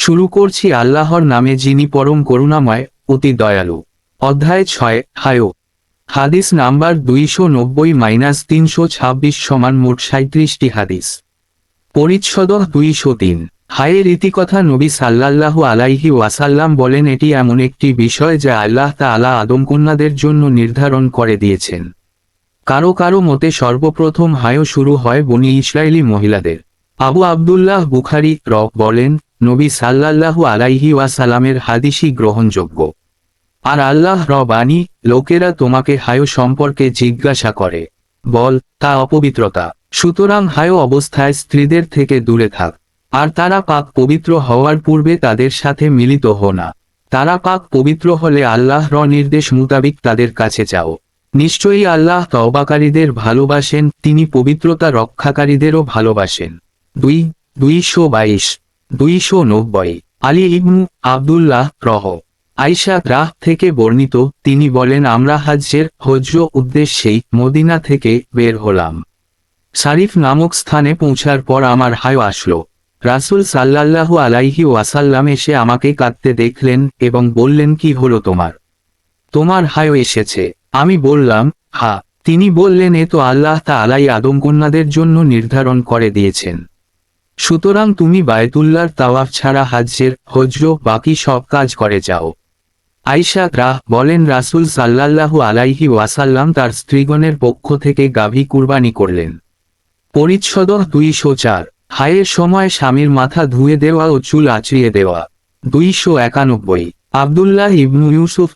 শুরু করছি আল্লাহর নামে, যিনি পরম করুণাময়, অতি দয়ালু। অধ্যায় ৬। হায়। হাদিস নাম্বার 290-326 সমান মোট 37টি হাদিস। পরিচ্ছদ 203। হায়ের ইতিকথা। নবী সাল্লাল্লাহু আলাইহি ওয়াসাল্লাম বলেন, এটি এমন একটি বিষয় যা আল্লাহ তাআলা আদমকন্যাদের জন্য নির্ধারণ করে দিয়েছেন। কারো কারো মতে সর্বপ্রথম হায় শুরু হয় বনি ইসরায়েলি মহিলাদের। আবু আবদুল্লাহ বুখারী বলেন, নবী সাল্লাল্লাহু আলাইহি ওয়াসাল্লামের হাদিসই গ্রহণযোগ্য। আর আল্লাহ বাণী, লোকেরা তোমাকে হায় সম্পর্কে জিজ্ঞাসা করে, বল, তা অপবিত্রতা। সুতরাং হায় অবস্থায় স্ত্রীদের থেকে দূরে থাক। আর তারা পাক পবিত্র হওয়ার পূর্বে তাদের সাথে মিলিত হো না। তারা পাক পবিত্র হলে আল্লাহর নির্দেশ মোতাবিক তাদের কাছে যাও। নিশ্চয়ই আল্লাহ তওবাকারীদের ভালোবাসেন, তিনি পবিত্রতা রক্ষাকারীদেরও ভালোবাসেন। 222 290। আলী ইবনু আবদুল্লাহ আয়েশা থেকে বর্ণিত, তিনি বলেন, আমরা হজ্জ উদ্দেশ্যেই মদিনা থেকে বের হলাম। সারিফ নামক স্থানে পৌঁছার পর আমার হায় আসলো। রাসূল সাল্লাল্লাহু আলাইহি ওয়াসাল্লাম এসে আমাকে কাঁদতে দেখলেন এবং বললেন, কি হলো তোমার? তোমার হায় এসেছে। আমি বললাম, হ্যাঁ। তিনি বললেন, এ তো আল্লাহ তাআলাই আদমকন্যাদের জন্য নির্ধারণ করে দিয়েছেন। সুতরাং তুমি বায়তুল্লাহর তাওয়াফ ছাড়া হজ্জ বাকি সব কাজ করে যাও। আয়েশা বলেন, রাসূল সাল্লাল্লাহু আলাইহি ওয়াসাল্লাম তার স্ত্রীগণের পক্ষ থেকে গাভী কুরবানি করলেন। পরিচ্ছদ 204। হায়ের সময় স্বামীর মাথা ধুয়ে দেওয়া ও চুল আঁচড়িয়ে দেওয়া। 291। আব্দুল্লাহ ইবনু ইউসুফ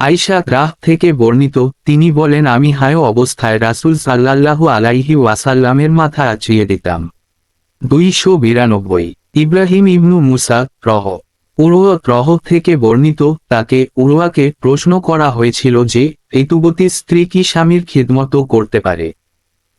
আয়েশা থেকে বর্ণিত, তিনি বলেন, আমি হায় অবস্থায় রাসূল সাল্লাল্লাহু আলাইহি ওয়াসাল্লামের মাথা আঁচড়িয়ে দিতাম। 292। ইব্রাহিম ইবনু মুসা উরওয়া থেকে বর্ণিত, তাকে উরওয়াকে প্রশ্ন করা হয়েছিল যে, ঋতুবতী স্ত্রী কি স্বামীর খিদমত করতে পারে?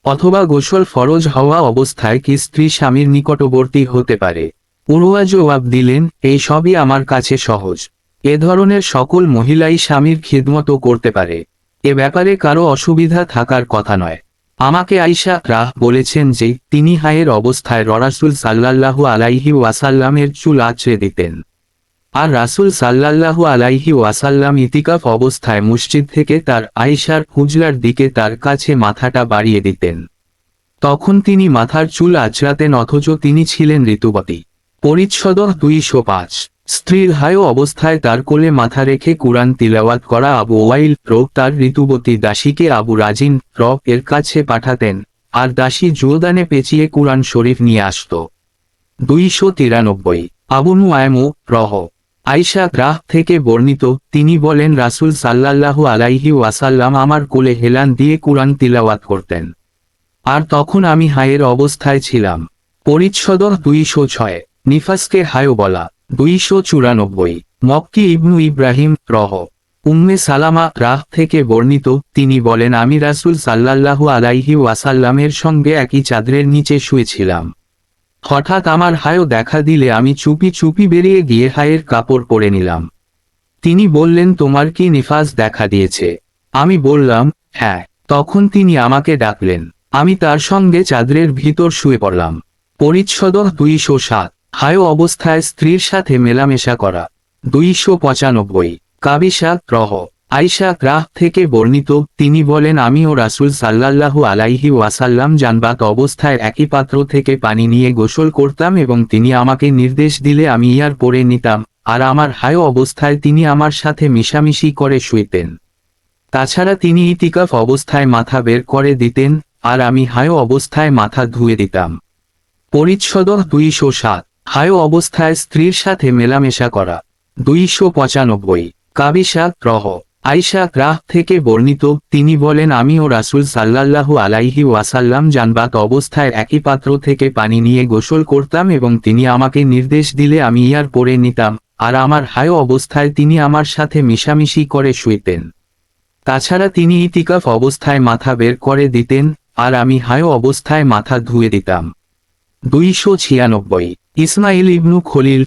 অথবা গোসল ফরজ হওয়া অবস্থায় কি স্ত্রী স্বামীর নিকটবর্তী হতে পারে? উরওয়া জবাব দিলেন, এই সবই আমার কাছে সহজ। এ ধরনের সকল মহিলাই স্বামীর খিদমত করতে পারে। এ ব্যাপারে কারো অসুবিধা থাকার কথা নয়। আমাকে আয়েশা বলেছেন যে, তিনি হায়ের অবস্থায় রাসূল সাল্লাল্লাহু আলাইহি ওয়াসাল্লামের চুল আঁচড়ে দিতেন। আর রাসূল সাল্লাল্লাহু আলাইহি ওয়াসাল্লাম ইতিকাফ অবস্থায় মসজিদ থেকে তার আয়েশার হুজরার দিকে তার কাছে মাথাটা বাড়িয়ে দিতেন। তখন তিনি মাথার চুল আঁচড়াতেন, অথচ তিনি ছিলেন ঋতুবতী। পরিচ্ছদ 205। স্ত্রীর হায় অবস্থায় তার কোলে মাথা রেখে কুরআন তিলাওয়াত করা। আবু ওয়াইল তার ঋতুবতী দাসীকে আবু রাজিন এর কাছে পাঠাতেন, আর দাসী জুলদানে পেঁচিয়ে কুরআন শরীফ নিয়ে আসত। 293। আবু নুআয়ম আয়েশা থেকে বর্ণিত, তিনি বলেন, রাসূল সাল্লাল্লাহু আলাইহি ওয়াসাল্লাম আমার কোলে হেলান দিয়ে কুরআন তিলাওয়াত করতেন। আর তখন আমি হায়ের অবস্থায় ছিলাম। পরিচ্ছদ 206। নিফাসকে হায় বলা। 294। মক্কি ইবনু ইব্রাহিম উম্মে সালামা থেকে বর্ণিত, তিনি বলেন, আমি রাসূল সাল্লাল্লাহু আলাইহি ওয়াসাল্লামের সঙ্গে একই চাদরের নিচে শুয়েছিলাম। হঠাৎ আমার হায় দেখা দিলে আমি চুপি চুপি বেরিয়ে গিয়ে হায়ের কাপড় পরে নিলাম। তিনি বললেন, তোমার কি নিফাস দেখা দিয়েছে? আমি বললাম, হ্যাঁ। তখন তিনি আমাকে ডাকলেন। আমি তার সঙ্গে চাদরের ভিতর শুয়ে পড়লাম। পরিচ্ছদ 207। হায় অবস্থায় স্ত্রীর সাথে মেলামেশা করা। 295। কাবিসা আয়েশা থেকে বর্ণিত, তিনি বলেন, আমি ও রাসূল সাল্লাল্লাহু আলাইহি ওয়াসাল্লাম জানবাত অবস্থায় একই পাত্র থেকে পানি নিয়ে গোসল করতাম এবং তিনি আমাকে নির্দেশ দিলে আমি ইয়ার পরে নিতাম, আর আমার হায় অবস্থায় তিনি আমার সাথে মিশামিশি করে শুইতেন। তাছাড়া তিনি ইতিকাফ অবস্থায় মাথা বের করে দিতেন, আর আমি হায় অবস্থায় মাথা ধুয়ে দিতাম। পরিচ্ছদ 207। হায় অবস্থায় স্ত্রীর সাথে মেলামেশা করা। 295। কাবিসা আয়েশা থেকে বর্ণিত, তিনি বলেন, আমি ও রাসূল সাল্লাল্লাহু আলাইহি ওয়াসাল্লাম জানবাত অবস্থায় একই পাত্র থেকে পানি নিয়ে গোসল করতাম এবং তিনি আমাকে নির্দেশ দিলে আমি ইয়ার পরে নিতাম, আর আমার হায় অবস্থায় তিনি আমার সাথে মিশামিশি করে শুইতেন। তাছাড়া তিনি ইতিকাফ অবস্থায় মাথা বের করে দিতেন, আর আমি হায় অবস্থায় মাথা ধুয়ে দিতাম। 296। ইসমাইল ইবনু খলিল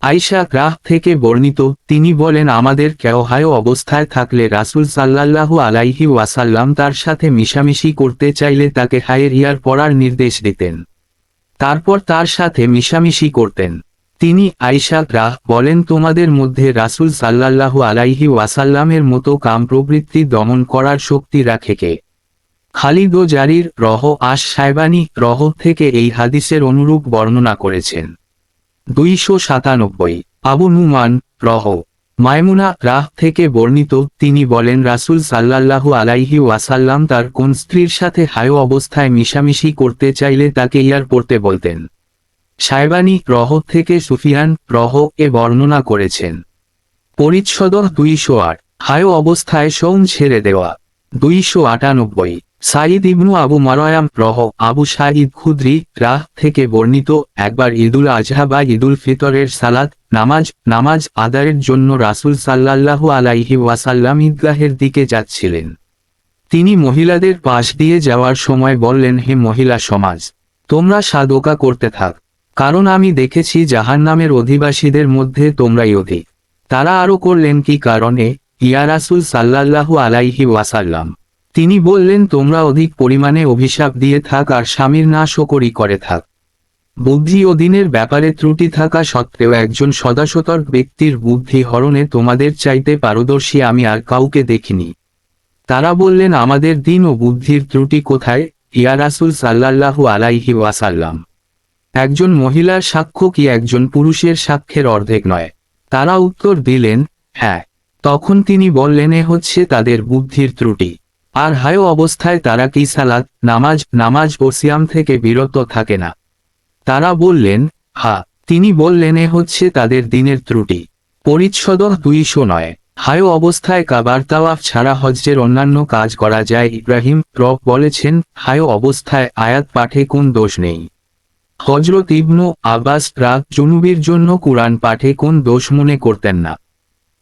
আয়েশা থেকে বর্ণিত, তিনি বলেন, আমাদের কেউ হায় অবস্থায় থাকলে রাসূল সাল্লাল্লাহু আলাইহি ওয়াসাল্লাম তার সাথে মিশামিশি করতে চাইলে তাকে হায়ের ইয়ার পরার নির্দেশ দিতেন। তারপর তার সাথে মিশামিশি করতেন। তাছাড়া তিনি ইতিকাফ অবস্থায় মাথা বের করে দিতেন, আর আমি হায় অবস্থায় মাথা ধুয়ে দিতাম। 297। ইসমাইল ইবনু খলিল আয়েশা থেকে বর্ণিত, তিনি বলেন, আমাদের কেউ হায় অবস্থায় থাকলে রাসূল সাল্লাল্লাহু আলাইহি ওয়াসাল্লাম তার সাথে মিশামিশি করতে চাইলে তাকে হায়ের ইয়ার পরার নির্দেশ দিতেন। তারপর তার সাথে মিশামিশি করতেন। তিনি আয়েশা বলেন তোমাদের মধ্যে রাসূল সাল্লাল্লাহু আলাইহি ওয়াসাল্লামের মতো কাম প্রবৃত্তি দমন করার শক্তি রাখে কে? খালিদ ও জারির সাইবানী থেকে এই হাদিসের অনুরূপ বর্ণনা করেছেন। 297 আবু নুমান মায়মুনা থেকে বর্ণিত, তিনি বলেন রাসূল সাল্লাল্লাহু আলাইহি ওয়াসাল্লাম তার কোন স্ত্রীর সাথে হায় অবস্থায় মিশামিশি করতে চাইলে তাকে ইয়ার পড়তে বলতেন। সাইবানী থেকে সুফিয়ান বর্ণনা করেছেন। পরিচ্ছদ 208 হায় অবস্থায় শৌন ছেড়ে দেওয়া। 298 সাঈদ ইবনু আবু মারয়াম আবু সাঈদ খুদরি থেকে বর্ণিত, একবার ঈদুল আজহা বা ঈদুল ফিতরের সালাত নামাজ আদায়ের জন্য রাসূল সাল্লাল্লাহু আলাইহি ওয়াসাল্লাম ঈদগাহের দিকে যাচ্ছিলেন। তিনি মহিলাদের পাশ দিয়ে যাওয়ার সময় বললেন, হে মহিলা সমাজ, তোমরা সাদকা করতে থাক, কারণ আমি দেখেছি জাহান্নামের অধিবাসীদের মধ্যে তোমরাই অধিক। তারা আরো করলেন, কি কারণে ইয়া রাসূল সাল্লাল্লাহু আলাইহি ওয়াসাল্লাম? তিনি বললেন, তোমরা অধিক পরিমাণে অভিশাপ দিয়ে থাক আর স্বামীর নাশকরি করে থাক। বুদ্ধি ও দিনের ব্যাপারে ত্রুটি থাকা সত্ত্বেও একজন সদাসতর্ক ব্যক্তির বুদ্ধি হরণে তোমাদের চাইতে পারদর্শী আমি আর কাউকে দেখিনি। তারা বললেন, আমাদের দিন ও বুদ্ধির ত্রুটি কোথায় ইয়া রাসূল সাল্লাল্লাহু আলাইহি ওয়াসাল্লাম? একজন মহিলার সাক্ষ্য কি একজন পুরুষের সাক্ষ্যের অর্ধেক নয়? তারা উত্তর দিলেন, হ্যাঁ। তখন তিনি বললেন, এ হচ্ছে তাদের বুদ্ধির ত্রুটি। আর হায় অবস্থায় তারা কি সালাত নামাজ ও সিয়াম থেকে বিরত থাকে না? তারা বললেন, হ্যাঁ। তিনি বললেন, এ হচ্ছে তাদের দিনের ত্রুটি। পরিচ্ছদ 209 হায় অবস্থায় কাবার তাওয়াফ ছাড়া হজ্জের অন্যান্য কাজ করা যায়। ইব্রাহিম বলেছেন, হায় অবস্থায় আয়াত পাঠে কোন দোষ নেই। হযরত ইবনু আব্বাস জুনুবির জন্য কুরআন পাঠে কোন দোষ মনে করতেন না।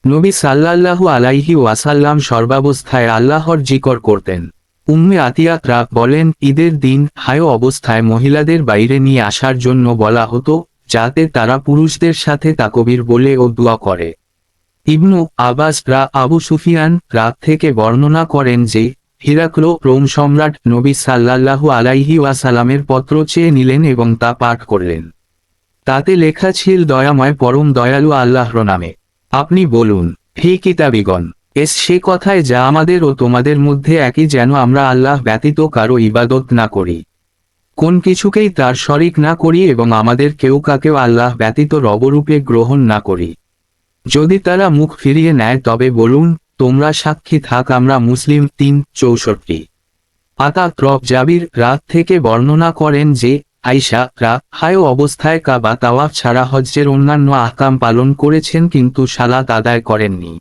নবী সাল্লাল্লাহু আলাইহি ওয়াসাল্লাম সর্বাবস্থায় আল্লাহর জিকর করতেন। উম্মে আতিয়া বলেন, ঈদের দিন হায় অবস্থায় মহিলাদের বাইরে নিয়ে আসার জন্য বলা হতো, যাতে তারা পুরুষদের সাথে তাকবীর বলে ও দোয়া করে। ইবনু আব্বাস আবু সুফিয়ান থেকে বর্ণনা করেন যে, হিরাক্ল রোম সম্রাট নবী সাল্লাল্লাহু আলাইহি ওয়াসাল্লামের পত্র চেয়ে নিলেন এবং তা পাঠ করলেন। তাতে লেখা ছিল, দয়াময় পরম দয়ালু আল্লাহর নামে। আপনি বলুন, হে কিতাবীগণ, সে কথায় যা আমাদের ও তোমাদের মধ্যে একই, যেন আমরা আল্লাহ ব্যতীত কারো ইবাদত না করি, কোন কিছুকেই তার শরিক না করি এবং আমাদের কেউ কাকেও আল্লাহ ব্যতীত রবরূপে গ্রহণ না করি। যদি তারা মুখ ফিরিয়ে নেয় তবে বলুন, তোমরা সাক্ষী থাক, আমরা মুসলিম। 364 আতা জাবির থেকে বর্ণনা করেন যে, আয়েশা হায় অবস্থায় কাবা তাওয়াফ ছাড়া হজ্জের অন্যান্য আহকাম পালন করেছেন কিন্তু সালাত আদায় করেননি।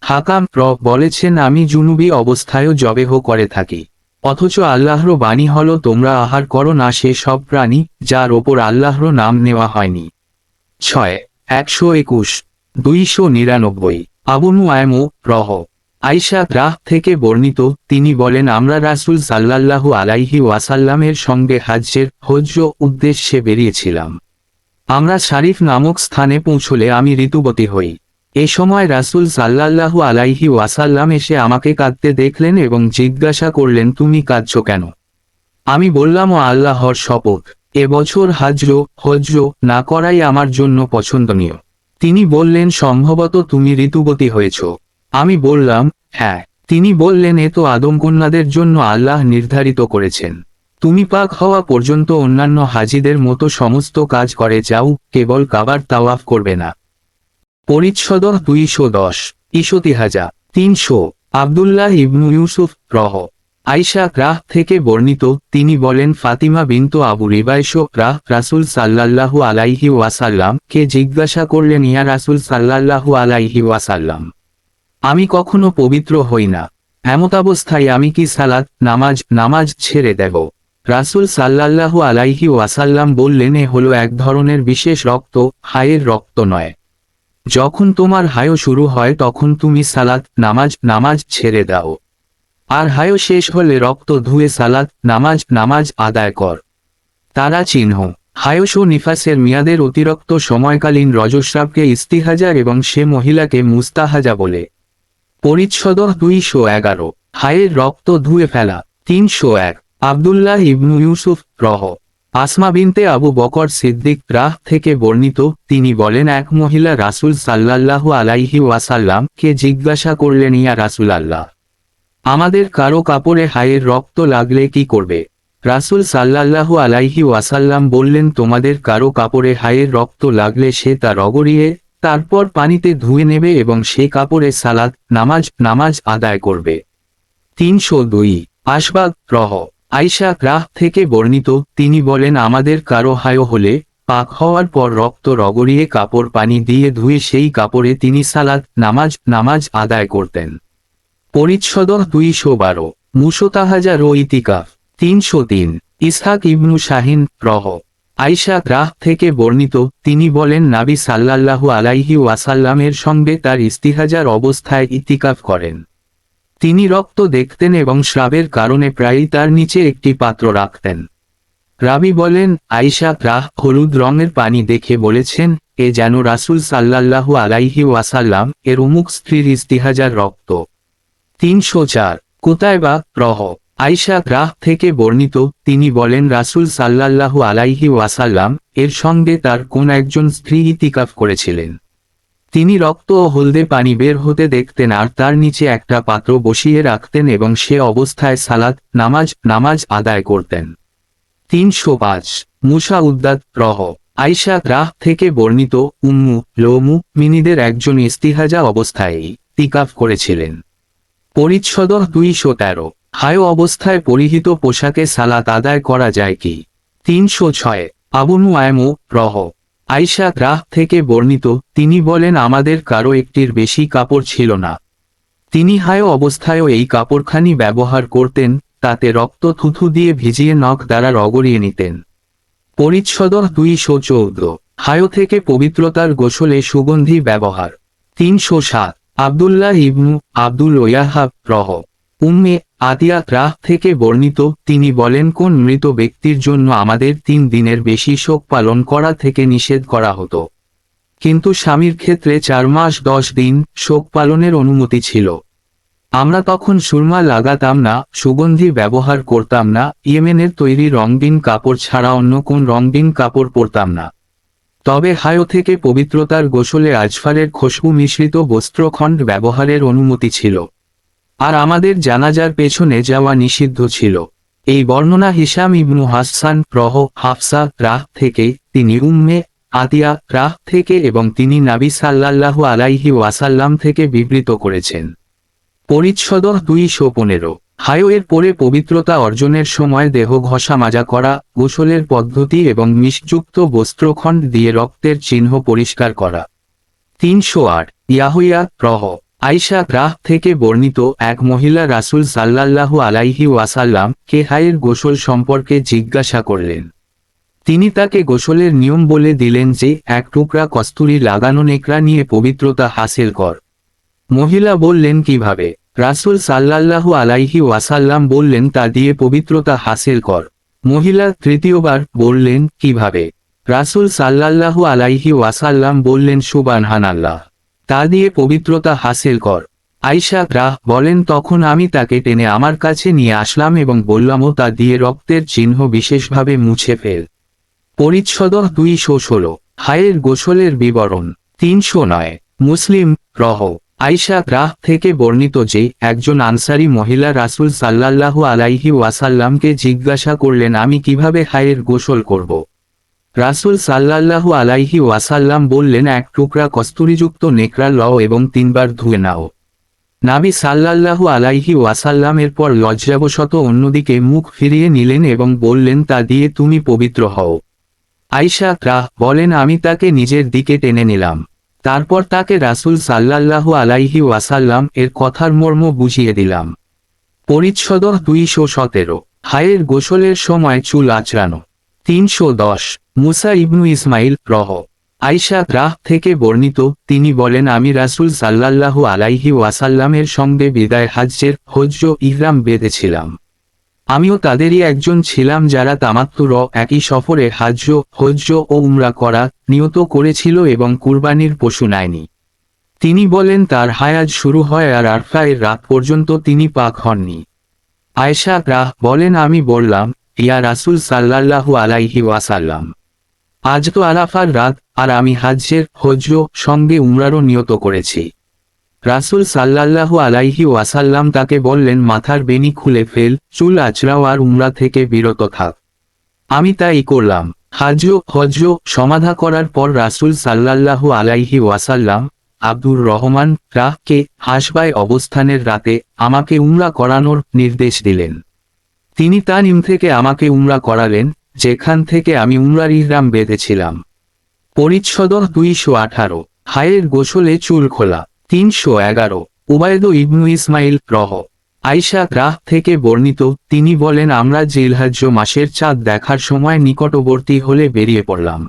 হাকাম বলেছেন, আমি জুনুবি অবস্থায়ও জবেহ করে থাকি, অথচ আল্লাহর বাণী হল, তোমরা আহার করো না সে সব প্রাণী যার ওপর আল্লাহর নাম নেওয়া হয়নি। 121 299 আবু নুআয়ম আয়েশা থেকে বর্ণিত, তিনি বলেন, আমরা রাসূল সাল্লাল্লাহু আলাইহি ওয়াসাল্লামের সঙ্গে হজ্জ উদ্দেশ্যে বেরিয়েছিলাম। আমরা শারিফ নামক স্থানে পৌঁছলে আমি ঋতুবতী হই। এ সময় রাসূল সাল্লাল্লাহু আলাইহি ওয়াসাল্লাম এসে আমাকে কাঁদতে দেখলেন এবং জিজ্ঞাসা করলেন, তুমি কাঁদছ কেন? আমি বললাম, ও আল্লাহর শপথ, এবছর হজ্জ না করাই আমার জন্য পছন্দনীয়। তিনি বললেন, সম্ভবত তুমি ঋতুবতী হয়েছ। আমি বললাম, হ্যাঁ। তিনি বললেন, এ তো আদমকন্যাদের জন্য আল্লাহ নির্ধারিত করেছেন। তুমি পাক হওয়া পর্যন্ত অন্যান্য হাজিদের মতো সমস্ত কাজ করে যাও, কেবল কাবার তাওয়াফ করবে না। পরিচ্ছদ 210 ইশতিহাজা 300 আব্দুল্লাহ ইবনু ইউসুফ আয়েশা থেকে বর্ণিত, তিনি বলেন, ফাতিমা বিনতু আবু রিবায়শ রাসূল সাল্লাল্লাহু আলাইহি ওয়াসাল্লাম কে জিজ্ঞাসা করলেন, ইয়া রাসূল সাল্লাল্লাহু আলাইহি ওয়াসাল্লাম, আমি কখনো পবিত্র হই না, এমতাবস্থায় আমি কি সালাত নামাজ ছেড়ে দেব? রাসূল সাল্লাল্লাহু আলাইহি ওয়াসাল্লাম বললেন, এ হলো এক ধরনের বিশেষ রক্ত, হায়ের রক্ত নয়। যখন তোমার হায় শুরু হয় তখন তুমি সালাত নামাজ ছেড়ে দাও, আর হায় শেষ হলে রক্ত ধুয়ে সালাত নামাজ আদায় কর। তারা চিহ্ন হায়স ও নিফাসের মেয়াদের অতিরিক্ত সময়কালীন রজস্রাবকে ইস্তিহাজা এবং সে মহিলাকে মুস্তাহাজা বলে। পরিচ্ছদ 211 হায়ের রক্ত ধুয়ে ফেলা। 301 আব্দুল্লাহ ইবনু ইউসুফ আসমা বিনতে আবু বকর সিদ্দিক রাহ থেকে বর্ণিত, তিনি বলেন এক মহিলা রাসূল সাল্লাল্লাহু আলাইহি ওয়াসাল্লাম কে জিজ্ঞাসা করলেন, ইয়া রাসূলাল্লাহ, আমাদের কারো কাপড়ে হায়ের রক্ত লাগলে কি করবে? রাসূল সাল্লাল্লাহু আলাইহি ওয়াসাল্লাম বললেন, তোমাদের কারো কাপড়ে হায়ের রক্ত লাগলে সে তা রগড়িয়ে তারপর পানিতে ধুয়ে নেবে এবং সে কাপড়ে সালাত নামাজ আদায় করবে। 302 আশবাগ রহ আয়শা রাহ থেকে বর্ণিত, তিনি বলেন আমাদের কারো হায় হলে পাক হওয়ার পর রক্ত রগড়িয়ে কাপড় পানি দিয়ে ধুয়ে সেই কাপড়ে তিনি সালাত নামাজ আদায় করতেন। পরিচ্ছদ 212 মুশতাহাজার ও ইতিকাফ। 303 ইসহাক ইবনু শাহিন রহ আয়শা রাহ থেকে বর্ণিত, তিনি বলেন নাবী সাল্লাল্লাহু আলাইহি ওয়াসাল্লামের সঙ্গে তার ইস্তিহাজার অবস্থায় ইতিকাফ করেন। তিনি রক্ত দেখতেন এবং স্রাবের কারণে প্রায়ই তার নিচে একটি পাত্র রাখতেন। রাবি বলেন, আয়শা রাহ হলুদ রঙের পানি দেখে বলেছেন, এ যেন রাসূল সাল্লাল্লাহু আলাইহি ওয়াসাল্লাম এর অমুক স্ত্রীর ইস্তিহাজার রক্ত। 304 কুতায়বা রহ আয়শা রাহ থেকে বর্ণিত, তিনি বলেন রাসূল সাল্লাল্লাহু আলাইহি ওয়াসাল্লাম এর সঙ্গে তার কোন একজন স্ত্রী ইতিকাফ করেছিলেন। তিনি রক্ত ও হলদে পানি বের হতে দেখতেন আর তার নিচে একটা পাত্র বসিয়ে রাখতেন এবং সে অবস্থায় সালাত নামাজ আদায় করতেন। 305 মুসা উদ্দাত রহ আয়শা রাহ থেকে বর্ণিত, উম্মু মিনিদের একজন ইস্তিহাজা অবস্থায় ইতিকাফ করেছিলেন। পরিচ্ছদ 213 হায় অবস্থায় পরিহিত পোশাকে সালাত আদায় করা যায় কি? 306 আবু নুআয়ম রহ আয়শা রাহ থেকে বর্ণিত, তিনি বলেন আমাদের কারো একটির বেশি কাপড় ছিল না। তিনি হায় অবস্থায়ও এই কাপড়খানি ব্যবহার করতেন, তাতে রক্ত থুথু দিয়ে ভিজিয়ে নখ দ্বারা রগড়িয়ে নিতেন। পরিচ্ছদ 214 হায় থেকে পবিত্রতার গোসলে সুগন্ধি ব্যবহার। 307 আব্দুল্লাহ ইবনু আব্দুল ওয়াহাব রহ উম্মে আতিয়া রাহ থেকে বর্ণিত, তিনি বলেন কোন মৃত ব্যক্তির জন্য আমাদের 3 দিনের বেশি শোক পালন করা থেকে নিষেধ করা হতো, কিন্তু স্বামীর ক্ষেত্রে 4 মাস 10 দিন শোক পালনের অনুমতি ছিল। আমরা তখন সুরমা লাগাতাম না, সুগন্ধি ব্যবহার করতাম না, ইয়েমেনের তৈরি রঙিন কাপড় ছাড়া অন্য কোন রঙিন কাপড় পরতাম না। তবে হায় থেকে পবিত্রতার গোসলে আজফারের খুশবু মিশ্রিত বস্ত্রখণ্ড ব্যবহারের অনুমতি ছিল, আর আমাদের জানাজার পেছনে যাওয়া নিষিদ্ধ ছিল। এই বর্ণনা হিশাম ইবনু হাসান রহ হাফসা রাহ থেকে, তিনি উম্মে আতিয়া রাহ থেকে এবং তিনি নবী সাল্লাল্লাহু আলাইহি ওয়াসাল্লাম থেকে বিবৃত করেছেন। পরিচ্ছদ 215 হায় পরে পবিত্রতা অর্জনের সময় দেহ ঘষা মাজা করা, গোসলের পদ্ধতি এবং মিশযুক্ত বস্ত্রখণ্ড দিয়ে রক্তের চিহ্ন পরিষ্কার করা। 308 ইয়াহুয়া রহ আয়শা রাহ থেকে বর্ণিত, এক মহিলা রাসূল সাল্লাল্লাহু আলাইহি ওয়াসাল্লাম কে হায়ের গোসল সম্পর্কে জিজ্ঞাসা করলেন। তিনি তাকে গোসলের নিয়ম বলে দিলেন যে এক টুকরা কস্তুরী লাগানো নেকড়া নিয়ে পবিত্রতা হাসিল কর। মহিলা বললেন কিভাবে? রাসূল সাল্লাল্লাহু আলাইহি ওয়াসাল্লাম বললেন তা দিয়ে পবিত্রতা হাসিল কর। মহিলা তৃতীয়বার বললেন কিভাবে? রাসূল সাল্লাল্লাহু আলাইহি ওয়াসাল্লাম বললেন সুবহানাল্লাহ, তা দিয়ে পবিত্রতা হাসিল কর। আয়শা রাহ বলেন তখন আমি তাকে টেনে আমার কাছে নিয়ে আসলাম এবং বললাম ও তা দিয়ে রক্তের চিহ্ন বিশেষভাবে মুছে ফেল। পরিচ্ছদ 216 হায়ের গোসলের বিবরণ। 309 মুসলিম রহ আয়শা রাহ থেকে বর্ণিত যে একজন আনসারী মহিলা রাসূল সাল্লাল্লাহু আলাইহি ওয়াসাল্লামকে জিজ্ঞাসা করলেন আমি কিভাবে হায়ের গোসল করব। রাসূল সাল্লাল্লাহু আলাইহি ওয়াসাল্লাম বললেন এক টুকরা কস্তুরীযুক্ত নেকড়া লও এবং 3 বার ধুয়ে নাও। নবী সাল্লাল্লাহু আলাইহি ওয়াসাল্লাম এরপর লজ্জাবশত অন্যদিকে মুখ ফিরিয়ে নিলেন এবং বললেন তা দিয়ে তুমি পবিত্র হও। আয়শা রাহ বলেন আমি তাকে নিজের দিকে টেনে নিলাম, তারপর তাকে রাসূল সাল্লাল্লাহু আলাইহি ওয়াসাল্লাম এর কথার মর্ম বুঝিয়ে দিলাম। পরিচ্ছদ 217 হায়ের গোসলের সময় চুল আঁচড়ানো। 310 মুসা ইবনু ইসমাইল রহ আয়শা রাহ থেকে বর্ণিত, তিনি বলেন আমি রাসূল সাল্লাল্লাহু আলাইহি ওয়াসাল্লামের সঙ্গে বিদায় হজ্জের ইহরাম বেঁধেছিলাম। আমিও তাদেরই একজন ছিলাম যারা তামাত্তুর একই সফরে হজ্জ ও উমরা করা নিয়ত করেছিল এবং কুরবানির পশু নেয়নি। তিনি বলেন তার হায়াজ শুরু হয় আর আরফা এর রাত পর্যন্ত তিনি পাক হননি। আয়েশা রাহ বলেন আমি বললাম ইয়া রাসূল সাল্লাল্লাহু আলাইহি ওয়াসাল্লাম, আজ তো আরাফার রাত, আর আমি হজ্জ সঙ্গে উমরারও নিয়ত করেছি। রাসূল সাল্লাল্লাহু আলাইহি ওয়াসাল্লাম তাকে বললেন, মাথার বেনি খুলে ফেল, চুল আঁচড়াও আর উমরা থেকে বিরত থাক। আমি তাই করলাম। হজ্জ সমাধা করার পর রাসূল সাল্লাল্লাহু আলাইহি ওয়াসাল্লাম আব্দুর রহমান রাহকে হাসবায় অবস্থানের রাতে আমাকে উমরা করানোর নির্দেশ দিলেন। তিনি তানিম থেকে আমাকে উমরা করালেন, যেখান থেকে আমি উমরার ইহরাম বেঁধেছিলাম। পরিচ্ছদ 218। হায়ের গোসলে চুল খোলা। 311। উবায়দ ইবনু ইসমাইল আয়েশা রাহ থেকে বর্ণিত, তিনি বলেন, আমরা জিলহজ্জ মাসের চাঁদ দেখার সময় নিকটবর্তী হলে বেরিয়ে পড়লাম।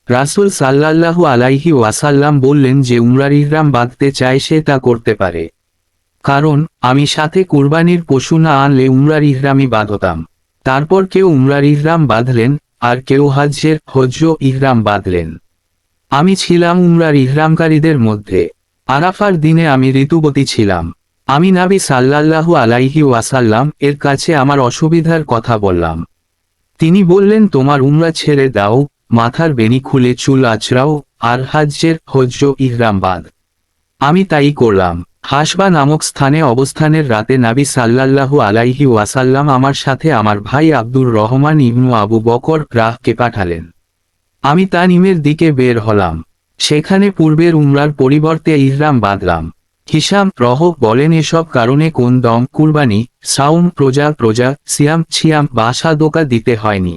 রাসূল সাল্লাল্লাহু আলাইহি ওয়াসাল্লাম বললেন, যে উমরার ইহরাম বাঁধতে চায় সে তা করতে পারে, কারণ আমি সাথে কুরবানির পশু না আনলে উমরার ইহরামই বাঁধতাম। তারপর কেউ উমরার ইহরাম বাঁধলেন, আর কেউ হজ্জ ইহরাম বাঁধলেন। আমি ছিলাম উমরার ইহরামকারীদের মধ্যে। আরাফার দিনে আমি ঋতুবতী ছিলাম। আমি নবী সাল্লাল্লাহু আলাইহি ওয়াসাল্লাম এর কাছে আমার অসুবিধার কথা বললাম। তিনি বললেন, তোমার উমরা ছেড়ে দাও, মাথার বেনি খুলে চুল আঁচড়াও, আর হজ্জ ইহরাম বাঁধ। আমি তাই করলাম। হাসবা নামক স্থানে অবস্থানের রাতে নবী সাল্লাল্লাহু আলাইহি ওয়াসাল্লাম আমার সাথে আমার ভাই আব্দুর রহমান ইবনু আবু বকর রাহকে পাঠালেন। আমি তানিমের দিকে বের হলাম। সেখানে পূর্বের উমরার পরিবর্তে ইহরাম বাঁধলাম। হিশাম বলেন, এসব কারণে কোন দম, কুরবানি, সাউম, প্রজা, সিয়াম বা সাদকা দিতে হয়নি।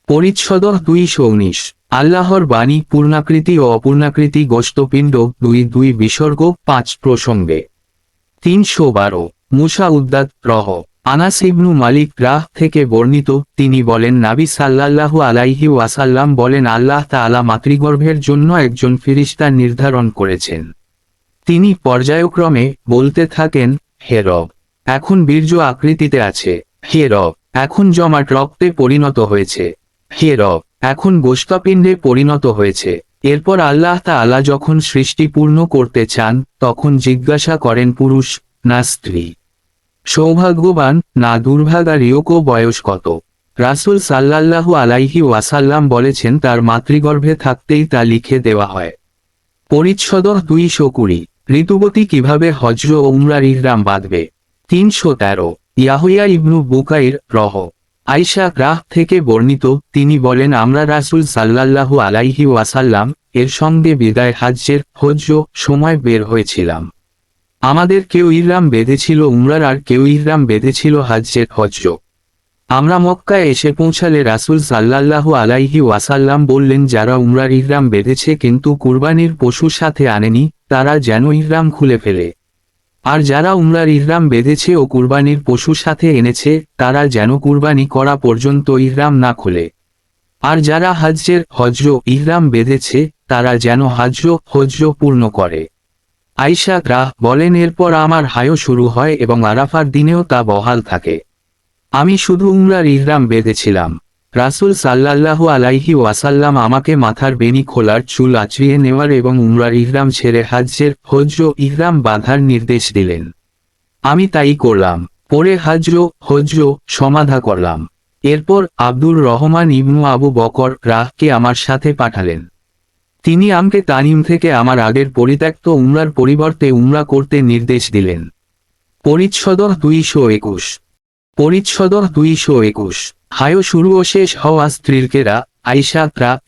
পরিচ্ছদ 219। আল্লাহর বাণী, পূর্ণাকৃতি ও অপূর্ণাকৃতি গোশতপিণ্ড 2 বিসর্গ 5 প্রসঙ্গে। 312। মুসা উদ্দাত আনাস ইবনু মালিক রাহ থেকে বর্ণিত, তিনি বলেন, নবী সাল্লাল্লাহু আলাইহি ওয়াসাল্লাম বলেন, আল্লাহ তাআলা মাতৃগর্ভের জন্য একজন ফেরেশতা নির্ধারণ করেছেন। তিনি পর্যায়ক্রমে বলতে থাকেন, হে রব, এখন বীর্য আকৃতিতে আছে। হে রব, এখন জমাট রক্তে পরিণত হয়েছে। হে রব, এখন গোশতপিণ্ডে পরিণত হয়েছে। এরপর আল্লাহ তাআলা যখন সৃষ্টি পূর্ণ করতে চান, তখন জিজ্ঞাসা করেন, পুরুষ না স্ত্রী, সৌভাগ্যবান না দুর্ভাগারিও, বয়স কত? রাসূল সাল্লাল্লাহু আলাইহি ওয়াসাল্লাম বলেছেন, তার মাতৃগর্ভে থাকতেই তা লিখে দেওয়া হয়। পরিচ্ছদ 220। ঋতুবতী কিভাবে হজ্জ ও উমরার ইহরাম বাঁধবে? 313। ইয়াহইয়া ইবনু বুকাইর আয়েশা রাহ থেকে বর্ণিত, তিনি বলেন, আমরা রাসূল সাল্লাল্লাহু আলাইহি ওয়াসাল্লাম এর সঙ্গে বিদায় হজ্জ সময় বের হয়েছিলাম। আমাদের কেউ ইহরাম বেঁধেছিল উমরার, আর কেউ ইহরাম বেঁধেছিল হজ্জ। আমরা মক্কায় এসে পৌঁছালে রাসূল সাল্লাল্লাহু আলাইহি ওয়াসাল্লাম বললেন, যারা উমরার ইহরাম বেঁধেছে কিন্তু কুরবানির পশু সাথে আনেনি, তারা যেন ইহরাম খুলে ফেলে। আর যারা উমরার ইহরাম বেঁধেছে ও কুরবানির পশু সাথে এনেছে, তারা যেন কুরবানি করা পর্যন্ত ইহরাম না খুলে। আর যারা হজ্জ ইহরাম বেঁধেছে, তারা যেন হজ্জ পূর্ণ করে। আয়েশা রাহ বলেন, এরপর আমার হায়ও শুরু হয় এবং আরাফার দিনেও তা বহাল থাকে। আমি শুধু উমরার ইহরাম বেঁধেছিলাম। রাসূল সাল্লাল্লাহু আলাইহি ওয়াসাল্লাম আমাকে মাথার বেনি খোলার, চুল আঁচড়িয়ে নেওয়ার এবং উমরার ইহরাম ছেড়ে হজ্জ ইহরাম বাঁধার নির্দেশ দিলেন। আমি তাই করলাম। পরে হজ্জ সমাধা করলাম। এরপর আব্দুর রহমান ইবনু আবু বকর রাহকে আমার সাথে পাঠালেন। তিনি আমাকে তানিম থেকে আমার আগের পরিত্যক্ত উমরার পরিবর্তে উমরা করতে নির্দেশ দিলেন। পরিচ্ছদ 221। পরিচ্ছদ 221। হায় শুরু ও শেষ হওয়া স্ত্রীকেরা আয়েশা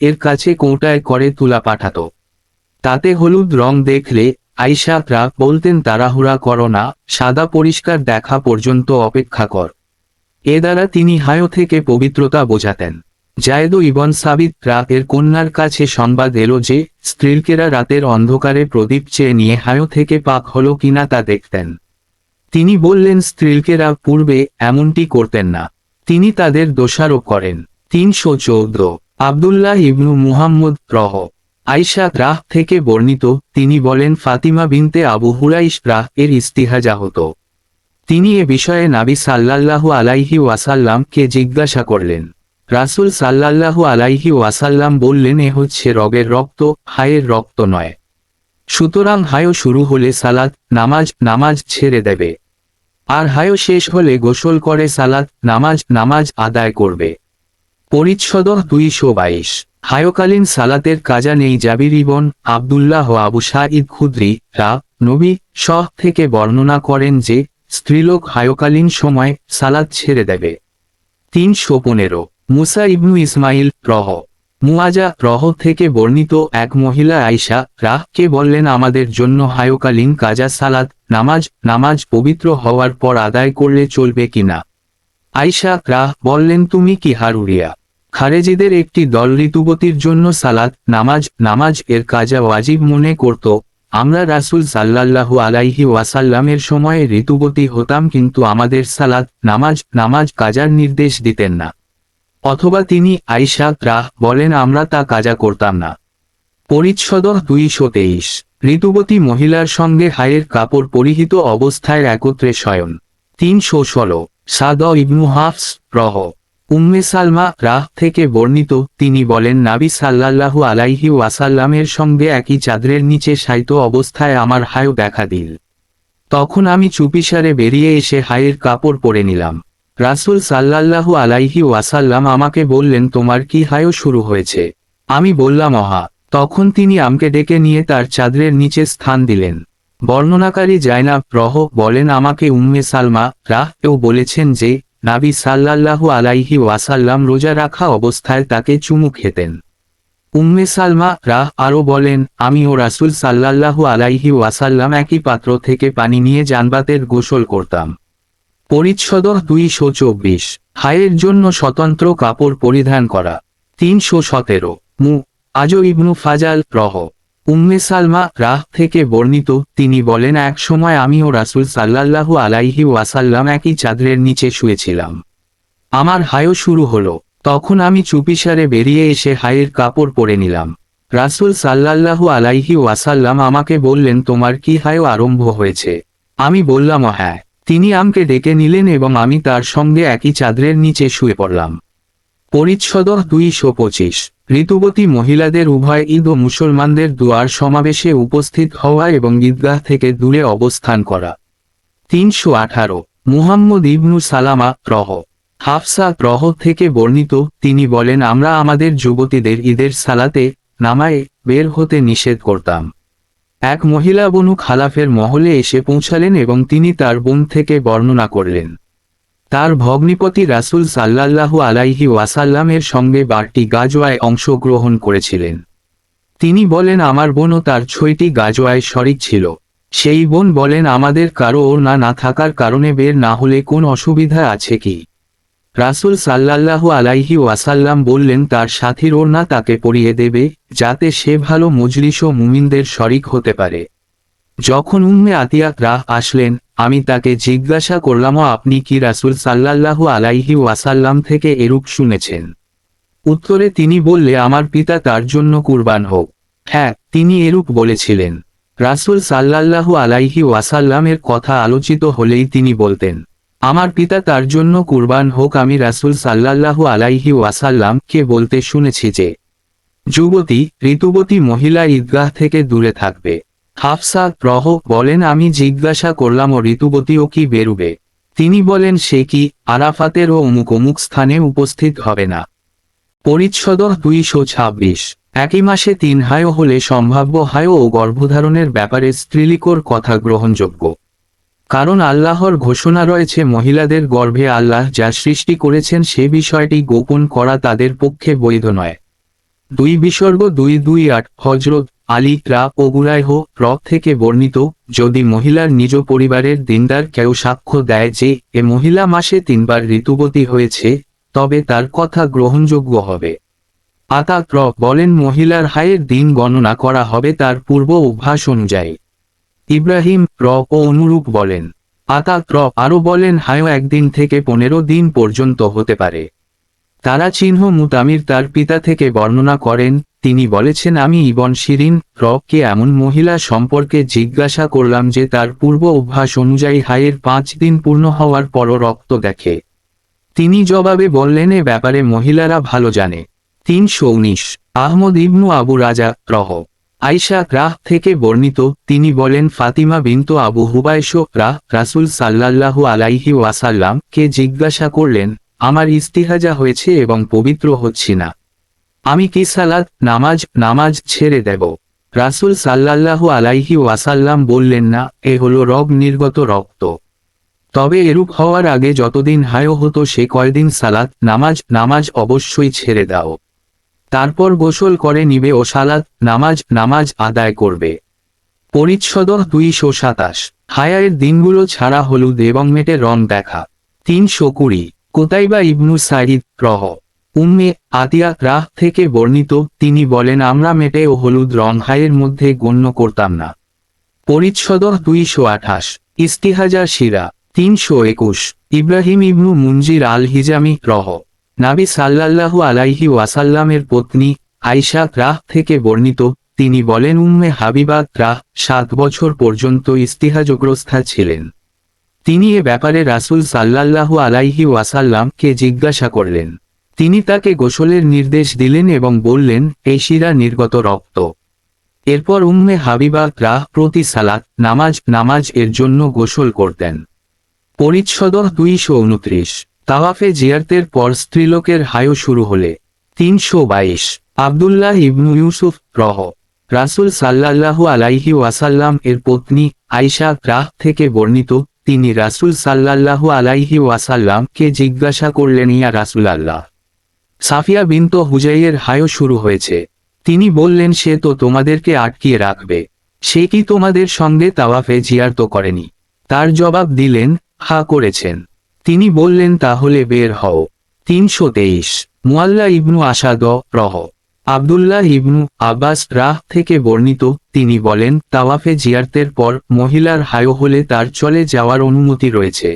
এর কাছে কৌটায় করে তুলা পাঠাত। তাতে হলুদ রং দেখলে আয়েশা বলতেন, তাড়াহুড়া করো না, সাদা পরিষ্কার দেখা পর্যন্ত অপেক্ষা কর। এ দ্বারা তিনি হায় থেকে পবিত্রতা বোঝাতেন। জায়েদ ইবন সাবিত এর কন্যার কাছে সংবাদ এলো যে, স্ত্রীকেরা রাতের অন্ধকারে প্রদীপ চেয়ে নিয়ে হায় থেকে পাক হলো কিনা তা দেখতেন। তিনি বললেন, স্ত্রীকেরা পূর্বে এমনটি করতেন না। তিনি তাদের দোষারোপ করেন। 314। আব্দুল্লাহ ইবনু মুহাম্মদ আয়েশা রাহ থেকে বর্ণিত, তিনি বলেন, ফাতিমা বিনতে আবু হুরাইশ এর ইস্তিহাজা হতো। তিনি এ বিষয়ে নবী সাল্লাল্লাহু আলাইহি ওয়াসাল্লামকে জিজ্ঞাসা করলেন। রাসূল সাল্লাল্লাহু আলাইহি ওয়াসাল্লাম বললেন, এ হচ্ছে রগের রক্ত, হায়ের রক্ত নয়। সুতরাং হায় শুরু হলে সালাত নামাজ ছেড়ে দেবে। আর হায় শেষ হলে গোসল করে সালাত নামাজ আদায় করবে। পরিচ্ছদ 222। হায়কালীন সালাতের কাজা নেই। জাবির ইবন আব্দুল্লাহ ও আবু সাঈদ খুদরি নবী থেকে বর্ণনা করেন যে স্ত্রীলোক হায়কালীন সময় সালাত ছেড়ে দেবে। 315। মুসা ইবনু ইসমাইল মুআজা থেকে বর্ণিত এক মহিলা আয়েশা কে বললেন, আমাদের জন্য হায়কালীন কাজা সালাত নামাজ পবিত্র হওয়ার পর আদায় করলে চলবে কিনা। আয়েশা বললেন, তুমি কি হারুরিয়া খারেজিদের একটি দল ঋতুবতীর জন্য সালাত নামাজ এর কাজা ওয়াজিব মনে করত। আমরা রাসূল সাল্লাল্লাহু আলাইহি ওয়াসাল্লামের সময়ে ঋতুবতী হতাম, কিন্তু আমাদের সালাত নামাজ কাজার নির্দেশ দিতেন না, অথবা তিনি আয়েশা বলেন আমরা তা কাজা করতাম না। পরিচ্ছদ 223। ঋতুবতী মহিলার সঙ্গে হায়ের কাপড় পরিহিত অবস্থায় একত্রে শয়ন। 316। সাদ ইবনু হাফস উম্মে সালমা থেকে বর্ণিত, তিনি বলেন, নবী সাল্লাল্লাহু আলাইহি ওয়াসাল্লামের সঙ্গে একই চাদরের নিচে শায়িত অবস্থায় আমার হায় দেখা দিল। তখন আমি চুপিসারে বেরিয়ে এসে হায়ের কাপড় পরে নিলাম। রাসূল সাল্লাল্লাহু আলাইহি ওয়াসাল্লাম আমাকে বললেন, তোমার কি হায় শুরু হয়েছে? আমি বললাম, অহা। তখন তিনি আমাকে ডেকে নিয়ে তার চাদরের নিচে স্থান দিলেন। বর্ণনাকারী জায়নাব বলেন, আমাকে উম্মে সালমা এও বলেছেন যে নবী সাল্লাল্লাহু আলাইহি ওয়াসাল্লাম রোজা রাখা অবস্থায় তাকে চুমু খেতেন। উম্মে সালমা আরও বলেন, আমি ও রাসূল সাল্লাল্লাহু আলাইহি ওয়াসাল্লাম একই পাত্র থেকে পানি নিয়ে জানাবাতের গোসল করতাম। পরিচ্ছদ 224। হায়ের জন্য স্বতন্ত্র কাপড় পরিধান করা। 317। আজ ইবনু ফাজাল উম্মে সালমা থেকে বর্ণিত, তিনি বলেন, এক সময় আমি ও রাসূল সাল্লাল্লাহু আলাইহি ওয়াসাল্লাম একই চাদরের নিচে শুয়েছিলাম। আমার হায় শুরু হলো, তখন আমি চুপিসারে বেরিয়ে এসে হায়ের কাপড় পরে নিলাম। রাসূল সাল্লাল্লাহু আলাইহি ওয়াসাল্লাম আমাকে বললেন, তোমার কি হায় আরম্ভ হয়েছে? আমি বললাম, হ্যাঁ। তিনি আমাকে ডেকে নিলেন এবং আমি তার সঙ্গে একই চাদরের নিচে শুয়ে পড়লাম। পরিচ্ছদ 225। ঋতুবতী মহিলাদের উভয় ঈদ ও মুসলমানদের দুয়ার সমাবেশে উপস্থিত হওয়া এবং ঈদগাহ থেকে দূরে অবস্থান করা। 318। মুহাম্মদ ইবনু সালামা হাফসা থেকে বর্ণিত, তিনি বলেন, আমরা আমাদের যুবতীদের ঈদের সালাতে নামায়ে বের হতে নিষেধ করতাম। এক মহিলা বনু খালাফের মহলে এসে পৌঁছালেন এবং তিনি তার বোন থেকে বর্ণনা করলেন। তার ভগ্নিপতি রাসূল সাল্লাল্লাহু আলাইহি ওয়াসাল্লামের সঙ্গে 12টি গাজওয়ায় অংশগ্রহণ করেছিলেন। তিনি বলেন, আমার বোনও তার 6টি গাজওয়ায় শরিক ছিল। সেই বোন বলেন, আমাদের কারো ওড়না না থাকার কারণে বের না হলে কোন অসুবিধা আছে কি? রাসূল সাল্লাল্লাহু আলাইহি ওয়াসাল্লাম বললেন, তার সাথীর ওড়না তাকে পরিয়ে দেবে, যাতে সে ভালো মজলিস ও মুমিনদের শরিক হতে পারে। যখন উম্মে আতিয়া আসলেন, আমি তাকে জিজ্ঞাসা করলাম, আপনি কি রাসূল সাল্লাল্লাহু আলাইহি ওয়াসাল্লাম থেকে এরূপ শুনেছেন? উত্তরে তিনি বললে, আমার পিতা তার জন্য কুরবান হোক। হ্যাঁ, তিনি এরূপ বলেছিলেন। রাসূল সাল্লাল্লাহু আলাইহি ওয়াসাল্লামের কথা আলোচিত হলেই তিনি বলতেন, আমার পিতা তার জন্য কুরবান হোক। আমি রাসূল সাল্লাল্লাহু আলাইহি ওয়াসাল্লামকে বলতে শুনেছি যে যুবতী ঋতুবতী মহিলা ঈদগাহ থেকে দূরে থাকবে। হাফসা বলেন, আমি জিজ্ঞাসা করলাম, ও ঋতুবতীও কি বেরুবে? তিনি বলেন, সে কি আরাফাতের ও অমুক স্থানে উপস্থিত হবে না। পরিচ্ছদ 226। একই মাসে 3 হায় হলে সম্ভাব্য হায় ও গর্ভধারণের ব্যাপারে স্ত্রীলিকর কথা গ্রহণযোগ্য, কারণ আল্লাহর ঘোষণা রয়েছে, মহিলাদের গর্ভে আল্লাহ যা সৃষ্টি করেছেন সে বিষয়টি গোপন করা তাদের পক্ষে বৈধ নয়। 2:228 হযরত আলী ও গুরাইহ থেকে বর্ণিত, যদি মহিলার নিজ পরিবারের দিনদার কেউ সাক্ষ্য দেয় যে এ মহিলা মাসে 3 বার ঋতুবতী হয়েছে, তবে তার কথা গ্রহণযোগ্য হবে। আতা বলেন, মহিলার হায়ের দিন গণনা করা হবে তার পূর্ব অভ্যাস অনুযায়ী। ইব্রাহিম ও অনুরূপ বলেন। আতা আরও বলেন, হায় 1 দিন থেকে 15 দিন পর্যন্ত হতে পারে। তারা চিহ্ন মুতামির তার পিতা থেকে বর্ণনা করেন, তিনি বলেছেন, আমি ইবন শিরিন কে এমন মহিলা সম্পর্কে জিজ্ঞাসা করলাম যে তার পূর্ব অভ্যাস অনুযায়ী হায়ের 5 দিন পূর্ণ হওয়ার পরও রক্ত দেখে। তিনি জবাবে বললেন, এ ব্যাপারে মহিলারা ভালো জানে। 319। আহমদ ইবনু আবু রাজা আয়েশা রাহ থেকে বর্ণিত, তিনি বলেন ফাতিমা বিনতু আবু হুবায়শ রাসূল সাল্লাল্লাহু আলাইহি ওয়াসাল্লাম কে জিজ্ঞাসা করলেন, আমার ইস্তিহাজা হয়েছে এবং পবিত্র হচ্ছি না, আমি কি সালাত নামাজ ছেড়ে দেব? রাসূল সাল্লাল্লাহু আলাইহি ওয়াসাল্লাম বললেন, না, এ হলো রগ নির্গত রক্ত। তবে এরূপ হওয়ার আগে যতদিন হায় হতো সে কয়দিন সালাত নামাজ অবশ্যই ছেড়ে দাও। তারপর গোসল করে নিবে ও সালাত নামাজ আদায় করবে। পরিচ্ছদ 227। হায়ার দিনগুলো ছাড়া হলুদ এবং মেটে রং দেখা। 320। কুতাইবা ইবনু সাঈদ উম্মে আতিয়া রাহ থেকে বর্ণিত, তিনি বলেন আমরা মেটে ও হলুদ রং হায়ের মধ্যে গণ্য করতাম না। পরিচ্ছদ 228। ইস্তিহাজার শিরা। 321। ইব্রাহিম ইবনু মুনজির আল হিজামি নাবি সাল্লাল্লাহু আলাইহি ওয়াসাল্লামের পত্নী আয়েশা রাহ থেকে বর্ণিত, তিনি বলেন উম্মে হাবিবা রাহ 7 বছর পর্যন্ত ইস্তিহাজগ্রস্তা ছিলেন। তিনি এ ব্যাপারে রাসূল সাল্লাল্লাহু আলাইহি ওয়াসাল্লামকে জিজ্ঞাসা করলেন। তিনি তাকে গোসলের নির্দেশ দিলেন এবং বললেন, এই শিরা নির্গত রক্ত। এরপর উম্মে হাবিবা রাহ প্রতি সালাত নামাজ এর জন্য গোসল করতেন। পরিচ্ছদ 229। তাওয়াফে জিয়ারতের পর স্ত্রীলোকের হায় শুরু হলে। 322। আব্দুল্লাহ ইবনু ইউসুফ রাসূল সাল্লাল্লাহু আলাইহি ওয়াসাল্লাম এর পত্নী আয়েশা রাহ থেকে বর্ণিত, তিনি রাসূল সাল্লাল্লাহু আলাইহি ওয়াসাল্লাম কে জিজ্ঞাসা করলেন, ইয়া রাসূলাল্লাহ, সাফিয়া বিনত হুজাইয়ের হায় শুরু হয়েছে। তিনি বললেন, সে তো তোমাদেরকে আটকিয়ে রাখবে, সে কি তোমাদের সঙ্গে তাওয়াফে জিয়ারত করেনি? তার জবাব দিলেন, হা করেছেন। তিনি বললেন, তাহলে বের হও। 323। মুআল্লা ইবনু আসাদ আব্দুল্লাহ ইবনু আব্বাস রাহ থেকে বর্ণিত, তিনি বলেন, তাওয়াফে জিয়ারতের পর মহিলার হায় হলে তার চলে যাওয়ার অনুমতি রয়েছে।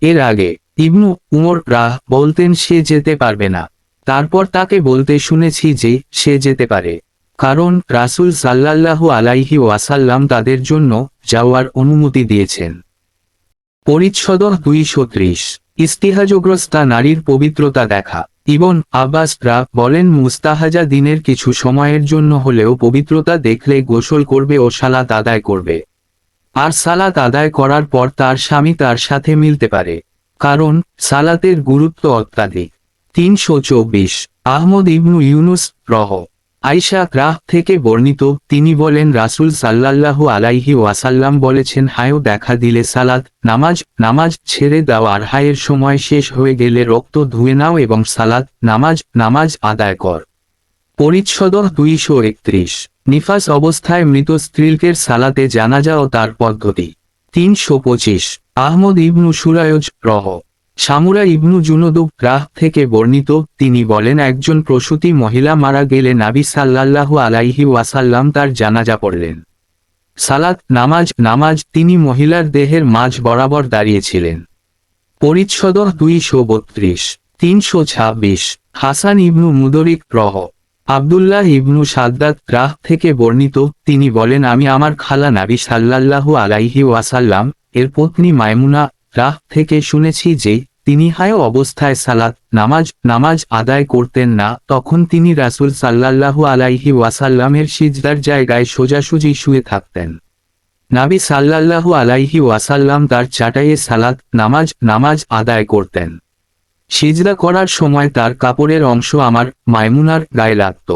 এর আগে ইবনু উমর রাহ বলতেন সে যেতে পারবে না, তারপর তাকে বলতে শুনেছি যে সে যেতে পারে, কারণ রাসূল সাল্লাল্লাহু আলাইহি ওয়াসাল্লাম তাদের জন্য যাওয়ার অনুমতি দিয়েছেন। পরিচ্ছদ 230। ইস্তিহাজগ্রস্তা নারীর পবিত্রতা দেখা। ইবন আব্বাস বলেন, মুস্তাহাজা দিনের কিছু সময়ের জন্য হলেও পবিত্রতা দেখলে গোসল করবে ও সালাত আদায় করবে। আর সালাত আদায় করার পর তার স্বামী তার সাথে মিলতে পারে, কারণ সালাতের গুরুত্ব অত্যাধিক। 324। আহমদ ইবনু ইউনুস আয়েশা রাহ থেকে বর্ণিত, তিনি বলেন রাসূল সাল্লাল্লাহু আলাইহি ওয়াসাল্লাম বলেছেন, হায় দেখা দিলে সালাত নামাজ ছেড়ে দাও, আর হায়ের সময় শেষ হয়ে গেলে রক্ত ধুয়ে নাও এবং সালাত নামাজ আদায় কর। পরিচ্ছদ 231। নিফাস অবস্থায় মৃত স্ত্রীলোকের সালাতে জানাজা ও তার পদ্ধতি। 325। আহমদ ইবনু সুরায়জ সামুরা ইবনু জুনদুব রাহ থেকে বর্ণিত, তিনি বলেন একজন প্রসূতি মহিলা মারা গেলে নবী সাল্লাল্লাহু আলাইহি ওয়াসাল্লাম তার জানাজা পড়লেন। সালাত নামাজ তিনি মহিলার দেহের মাঝ বরাবর দাঁড়িয়েছিলেন। পরিচ্ছদ 232। 326। হাসান ইবনু মুদরিক আব্দুল্লাহ ইবনু সাদ্দাত রাহ থেকে বর্ণিত, তিনি বলেন আমি আমার খালা নবী সাল্লাল্লাহু আলাইহি ওয়াসাল্লাম এর পত্নী মায়মুনা রাহ থেকে শুনেছি যে তিনি হায় অবস্থায় সালাত নামাজ আদায় করতেন না, তখন তিনি রাসূল সাল্লাল্লাহু আলাইহি ওয়াসাল্লামের সিজদার জায়গায় সোজাসুজি শুয়ে থাকতেন। নবী সাল্লাল্লাহু আলাইহি ওয়াসাল্লাম তার চাটাইয়ে সালাত নামাজ আদায় করতেন। সিজদা করার সময় তার কাপড়ের অংশ আমার মায়মুনার গায়ে লাগত।